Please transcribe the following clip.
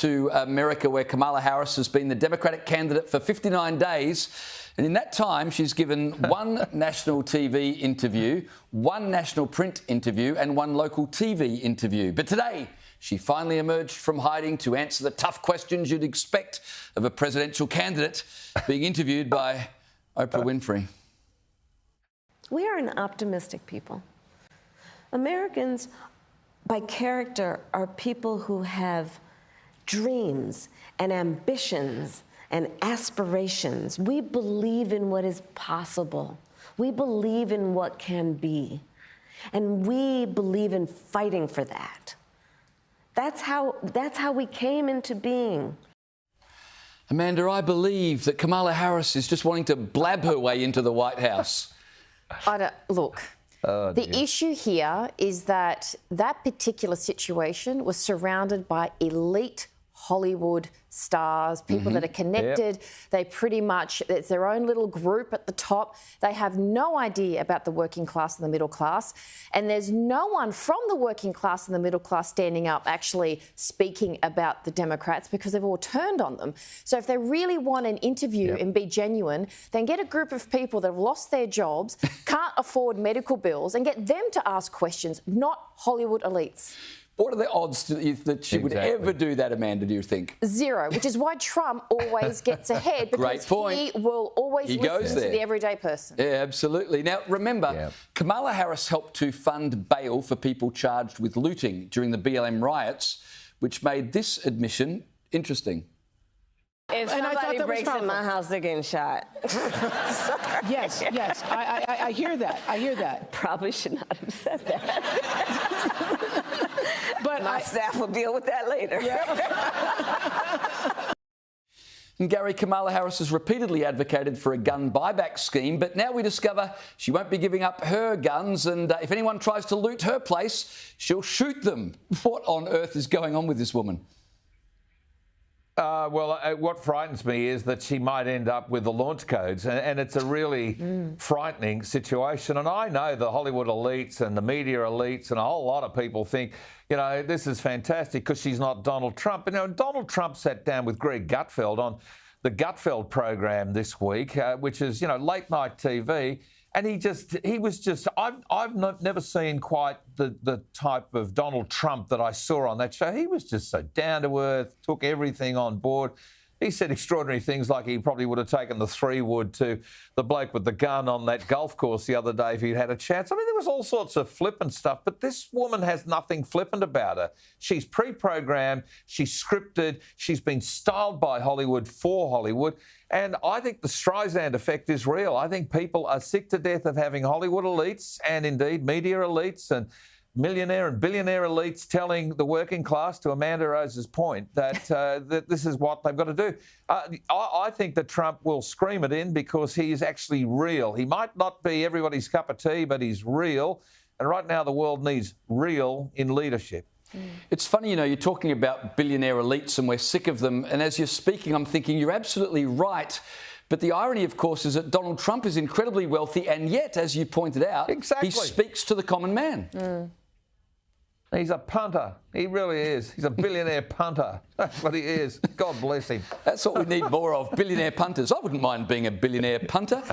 to America, where Kamala Harris has been the Democratic candidate for 59 days. And in that time, she's given one national TV interview, one national print interview and one local TV interview. But today, she finally emerged from hiding to answer the tough questions you'd expect of a presidential candidate, being interviewed by Oprah Winfrey. We are an optimistic people. Americans, by character, are people who have dreams and ambitions and aspirations. We believe in what is possible. We believe in what can be. And we believe in fighting for that. That's how we came into being. Amanda, I believe that Kamala Harris is just wanting to blab her way into the White House. Look, the issue here is that that particular situation was surrounded by elite Hollywood stars, people that are connected. Yep. They pretty much, it's their own little group at the top. They have no idea about the working class and the middle class. And there's no one from the working class and the middle class standing up actually speaking about the Democrats because they've all turned on them. So if they really want an interview and be genuine, then get a group of people that have lost their jobs, can't afford medical bills, and get them to ask questions, not Hollywood elites. What are the odds that she would ever do that, Amanda, do you think? Zero, which is why Trump always gets ahead, because he will always listen to the everyday person. Yeah, absolutely. Now, remember, Kamala Harris helped to fund bail for people charged with looting during the BLM riots, which made this admission interesting. If somebody breaks in my house, they're getting shot. Yes, I hear that. I hear that. Probably should not have said that. But my staff will deal with that later. And Gary, Kamala Harris has repeatedly advocated for a gun buyback scheme, but now we discover she won't be giving up her guns, and if anyone tries to loot her place, she'll shoot them. What on earth is going on with this woman? What frightens me is that she might end up with the launch codes, and it's a really frightening situation. And I know the Hollywood elites and the media elites and a whole lot of people think, you know, this is fantastic because she's not Donald Trump. But, you know, Donald Trump sat down with Greg Gutfeld on the Gutfeld program this week, which is, you know, late night TV. And I've never seen quite the type of Donald Trump that I saw on that show. He was just so down to earth, took everything on board. He said extraordinary things like he probably would have taken the 3-wood to the bloke with the gun on that golf course the other day if he'd had a chance. I mean, there was all sorts of flippant stuff, but this woman has nothing flippant about her. She's pre-programmed, she's scripted, she's been styled by Hollywood for Hollywood, and I think the Streisand effect is real. I think people are sick to death of having Hollywood elites and indeed media elites and millionaire and billionaire elites telling the working class, to Amanda Rose's point, that that this is what they've got to do. I think that Trump will scream it in because he is actually real. He might not be everybody's cup of tea, but he's real. And right now the world needs real in leadership. It's funny, you know, you're talking about billionaire elites and we're sick of them. And as you're speaking, I'm thinking you're absolutely right. But the irony, of course, is that Donald Trump is incredibly wealthy. And yet, as you pointed out, he speaks to the common man. He's a punter. He really is. He's a billionaire punter. That's what he is. God bless him. That's what we need more of, billionaire punters. I wouldn't mind being a billionaire punter.